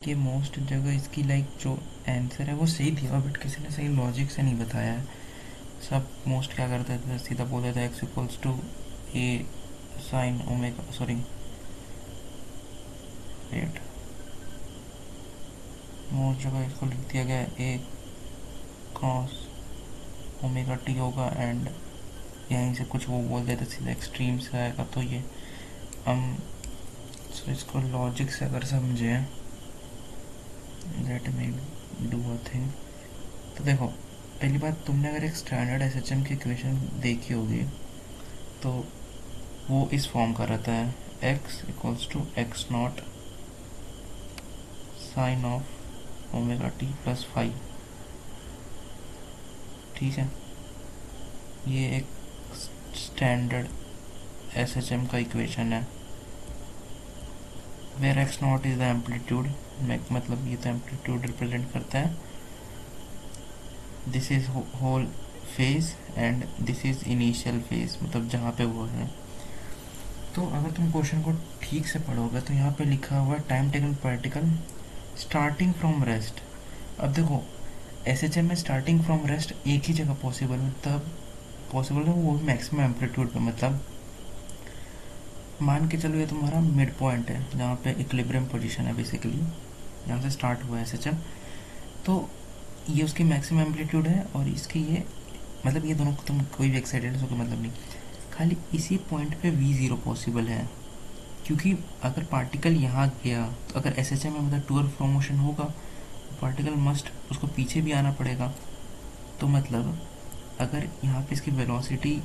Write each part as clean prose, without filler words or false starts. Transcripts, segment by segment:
कि मोस्ट जगह इसकी लाइक जो आंसर है वो सही दिया, बट किसी ने सही लॉजिक से नहीं बताया है। सब मोस्ट क्या करते थे, सीधा बोलते थे x equals to a sine omega, sorry wait, most जगह इसको लिख दिया गया ए कॉस ओमेगा टी होगा, एंड यहीं से कुछ वो बोल देते सीधा एक्सट्रीम से आएगा। तो ये हम इसको लॉजिक से अगर समझे, let me do a thing. तो देखो, पहली बात, तुमने अगर एक स्टैंडर्ड एसएचएम की इक्वेशन देखी होगी तो वो इस फॉर्म का रहता है, x equals to x not sine of omega t plus five. ठीक है, ये एक स्टैंडर्ड एसएचएम का इक्वेशन है, where x not is the amplitude, मतलब ये तो एम्पलीट्यूड रिप्रेजेंट करता है, this is whole phase and this is initial phase, मतलब जहाँ पे वो है। तो अगर तुम क्वेश्चन को ठीक से पढ़ोगे तो यहाँ पे लिखा हुआ है time taken particle starting from rest. अब देखो, एसएचएम में स्टार्टिंग फ्रॉम रेस्ट एक ही जगह पॉसिबल है, तब पॉसिबल है वो मैक्सिमम एम्पलीट्यूड पे। मतलब मान के चलो ये तुम्हारा मिड पॉइंट है जहाँ पे इक्विलिब्रियम पोजीशन है, बेसिकली जहाँ से स्टार्ट हुआ है एसएचएम, तो ये उसकी मैक्सिमम एम्पलीट्यूड है और इसकी ये, मतलब ये दोनों तुम कोई भी एक्साइटेड हो मतलब नहीं, खाली इसी पॉइंट पे v0 पॉसिबल है। क्योंकि अगर पार्टिकल यहाँ गया तो अगर एसएचएम में मतलब टूअर फ्लो मोशन होगा, पार्टिकल मस्ट उसको पीछे भी आना पड़ेगा। तो मतलब अगर यहाँ पे इसकी वेलोसिटी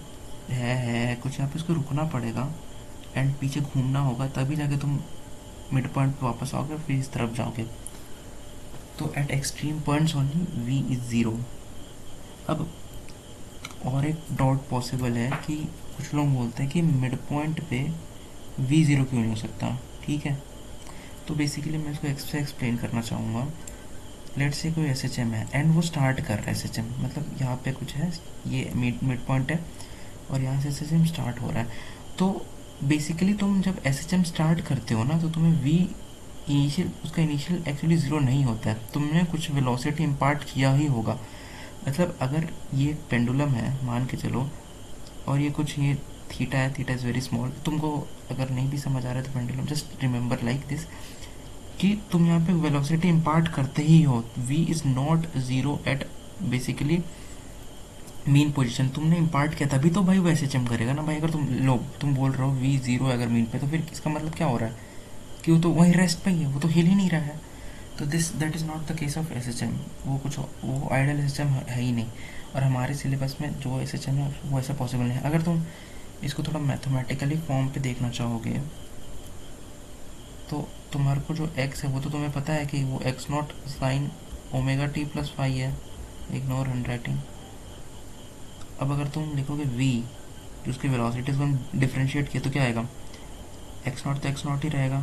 है कुछ, यहाँ पे इसको रुकना पड़ेगा एंड पीछे घूमना होगा, तभी जाके तुम मिड पॉइंट पे वापस आओगे, फिर इस तरफ जाओगे। तो eight extreme points only v is zero. अब और एक डॉट पॉसिबल है कि कुछ लोग बोलते हैं कि मिड पॉइंट पे v0 क्यों नहीं हो सकता। ठीक है, तो बेसिकली मैं इसको एक्सप्लेन करना चाहूँगा। लेट्स से कोई एसएचएम है एंड वो स्टार्ट कर रहा है एसएचएम, मतलब यहाँ पे कुछ है, ये मिड पॉइंट है और यहाँ से एसएचएम स्टार्ट हो रहा है। तो बेसिकली तुम जब एसएचएम स्टार्ट करते हो ना, तो तुम्हें v इनिशियल, उसका इनिशियल एक्चुअली ज़ीरो नहीं होता है, तुमने कुछ वेलोसिटी इम्पार्ट किया ही होगा। मतलब अगर ये एक पेंडुलम है मान के चलो, और ये कुछ ये थीटा है, थीटा इज़ वेरी स्मॉल, तुमको अगर नहीं भी समझ आ रहा है तो pendulum just remember like this, कि तुम यहाँ पे वेलोसिटी इम्पार्ट करते ही हो। v is not zero at basically mean position, तुमने इम्पार्ट किया तभी तो भाई वो एसएचएम करेगा ना भाई। अगर तुम बोल रहे हो v ज़ीरो अगर मीन पे, तो फिर इसका मतलब क्या हो रहा है कि वो तो वही रेस्ट पे ही है, वो तो हिल ही नहीं रहा है। तो that is not the case of SHM, वो आइडियल एसएचएम है ही नहीं। और हमारे सिलेबस में जो एसएचएम है वो ऐसा पॉसिबल नहीं है। अगर तुम इसको थोड़ा मैथमेटिकली फॉर्म पे देखना चाहोगे तो तुम्हारे को जो x है वो तो तुम्हें पता है कि वो x not sine omega t plus five है, इग्नोर हैंड राइटिंग। अब अगर तुम लिखोगे v, जो उसकी वेलोसिटीज को हम डिफ्रेंशिएट किया, तो क्या आएगा, एक्स नॉट तो एक्स नॉट ही रहेगा,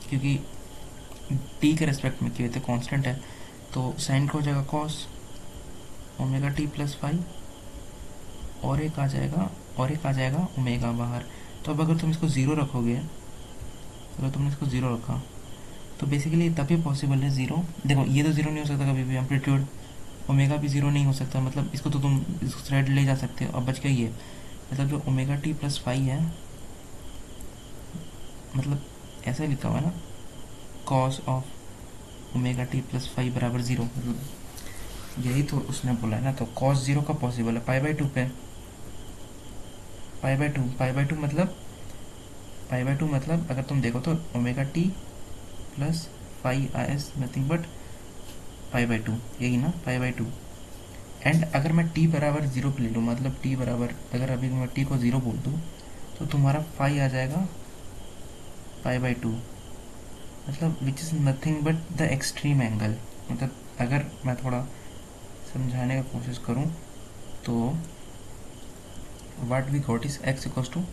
क्योंकि t के रेस्पेक्ट में किए थे, कांस्टेंट है। तो साइन का हो जाएगा cos omega t plus five, और एक आ जाएगा ओमेगा बाहर। तो अब अगर तुम इसको ज़ीरो रखोगे, अगर तुमने इसको ज़ीरो रखा तो बेसिकली तभी पॉसिबल है ज़ीरो। देखो, ये तो ज़ीरो नहीं हो सकता कभी भी, एम्पलीट्यूड ओमेगा भी ज़ीरो नहीं हो सकता, मतलब इसको तो तुम इसको थ्रेड ले जा सकते हो। अब बच गया ये, मतलब जो ओमेगा टी प्लस फाइव है, मतलब ऐसा लिखा हुआ है ना, cos of omega t plus five बराबर ज़ीरो, मतलब यही तो उसने बोला है ना। तो कॉस ज़ीरो का पॉसिबल है पाई बाई टू पे, पाई बाई टू मतलब अगर तुम देखो तो omega t plus five is nothing but pi by to, यही ना, पाई बाई टू। एंड अगर मैं t बराबर ज़ीरो पे ले लूँ, मतलब t बराबर, अगर अभी मैं t को ज़ीरो बोल दूँ तो तुम्हारा फाई आ जाएगा पाई बाई टू, मतलब which is nothing but the extreme angle. मतलब अगर मैं थोड़ा समझाने का कोशिश करूँ तो what we got is x equals to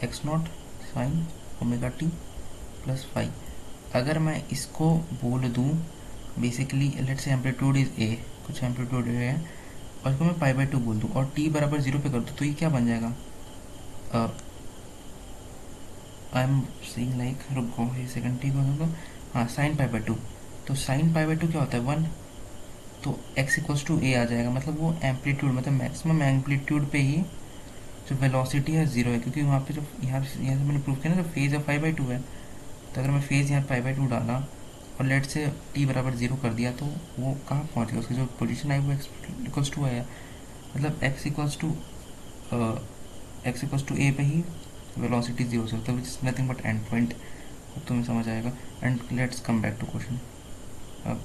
x not sine omega t plus five. अगर मैं इसको बोल दूँ basically, let say amplitude is a, कुछ एम्पलीट्यूड है, और इसको मैं पाई बाई टू बोल दूँ और t बराबर ज़ीरो पे कर दूँ, तो ये क्या बन जाएगा, आई एम सीइंग लाइक, रुको एक सेकंड, t को हाँ साइन पाई बाई टू। तो साइन पाई बाई टू क्या होता है 1, तो x इक्वल्स टू ए आ जाएगा, मतलब वो एम्पलीट्यूड मतलब मैक्सिमम एम्पलीट्यूड पे ही जो वेलोसिटी है ज़ीरो है, क्योंकि वहाँ पे जो यहाँ से मैंने प्रूव किया ना, जो फेज़ है 5/2 है। तो अगर मैं फेज़ यहाँ 5/2 डाला और लेट से t बराबर ज़ीरो कर दिया, तो वो कहाँ पहुँच गया, उसकी जो पोजीशन आई वो x इक्वल्स टू है, मतलब x इक्वल्स टू ए पे ही वेलोसिटी ज़ीरो से होता है, which is nothing but end point. अब तुम्हें समझ आएगा। And let's come back to question. अब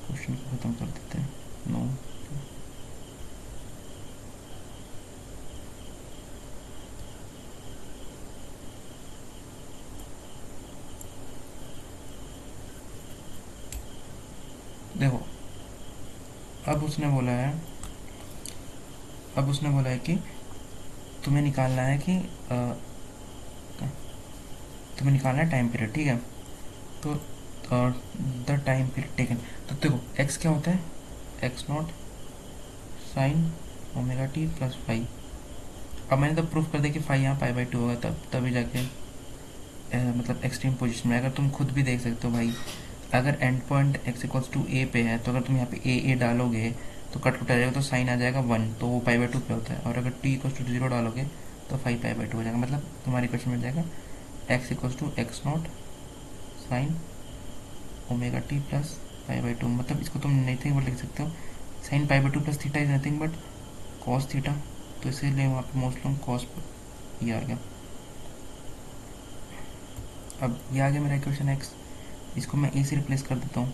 क्वेश्चन को ख़त्म कर देते हैं। नो, देखो अब उसने बोला है कि तुम्हें निकालना है कि तुम्हें निकालना है टाइम पीरियड, ठीक है। तो द टाइम पीरियड टेकन, तो देखो एक्स क्या होता है, x not sine omega t plus five. अब मैंने तब प्रूफ कर दिया कि फाइव यहाँ पाई बाई टू होगा, तब तभी जाके मतलब एक्सट्रीम पोजीशन में। अगर तुम खुद भी देख सकते हो भाई, अगर end point x equals to a पे है, तो अगर तुम यहाँ पे ए डालोगे तो कट कट आ जाएगा, तो साइन आ जाएगा 1, तो वो पाई बाई टू पे होता है। और अगर टी इक्वल्स टू जीरो डालोगे तो फाइव पाई बाई टू हो जाएगा, मतलब तुम्हारी क्वेश्चन मिल जाएगा x equals to x not sine omega t plus pi by two. मतलब इसको तुम नथिंग बट लिख सकते हो, sine pi by two plus theta is nothing but cos theta, तो इसीलिए वहाँ पे मोस्टली कॉस ये आ गया। अब ये आ गया मेरा इक्वेशन एक्स, इसको मैं ए से रिप्लेस कर देता हूँ।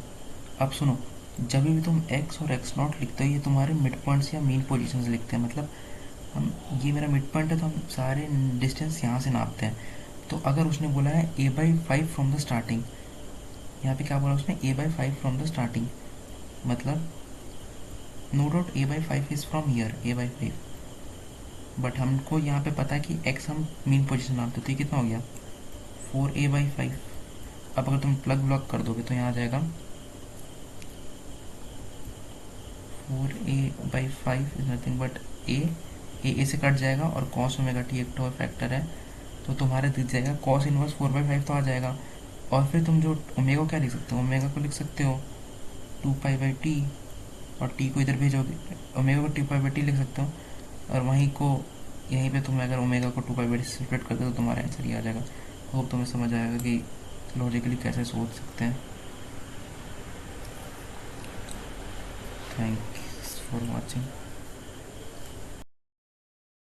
अब सुनो, जब भी तुम एक्स और एक्स नॉट लिखते हो, ये तुम्हारे मिड पॉइंट्स या मीन पोजीशंस लिखते हैं। मतलब हम, ये मेरा मिड पॉइंट है, तो हम सारे डिस्टेंस यहाँ से नापते हैं। तो अगर उसने बोला है a by five from the starting, यहाँ पे क्या बोला उसने, a by five from the starting, मतलब no doubt a by five is from here a by five, but हमको यहाँ पे पता है कि एक्स हम मीन पोजीशन नापते, तो ये कितना हो गया 4a/5। अब अगर तुम प्लग ब्लॉक कर दोगे तो यहाँ आ जाएगा 4a/5 इज नथिंग बट ए से कट जाएगा, और कॉस ओमेगा टी एक तो फैक्टर है, तो तुम्हारे दिख जाएगा कॉस इनवर्स 4/5 तो आ जाएगा। और फिर तुम जो ओमेगा को क्या लिख सकते हो, ओमेगा को लिख सकते हो 2π/t, और टी को इधर भेजोगे, ओमेगा को 2π/t लिख सकते हो, और वहीं को यहीं पे तुम अगर ओमेगा को 2π/t से स्प्लिट कर दो तो तुम्हारा आंसर ही आ जाएगा। होप तुम्हें समझ आएगा कि लॉजिकली कैसे सोच सकते हैं। Thanks for watching.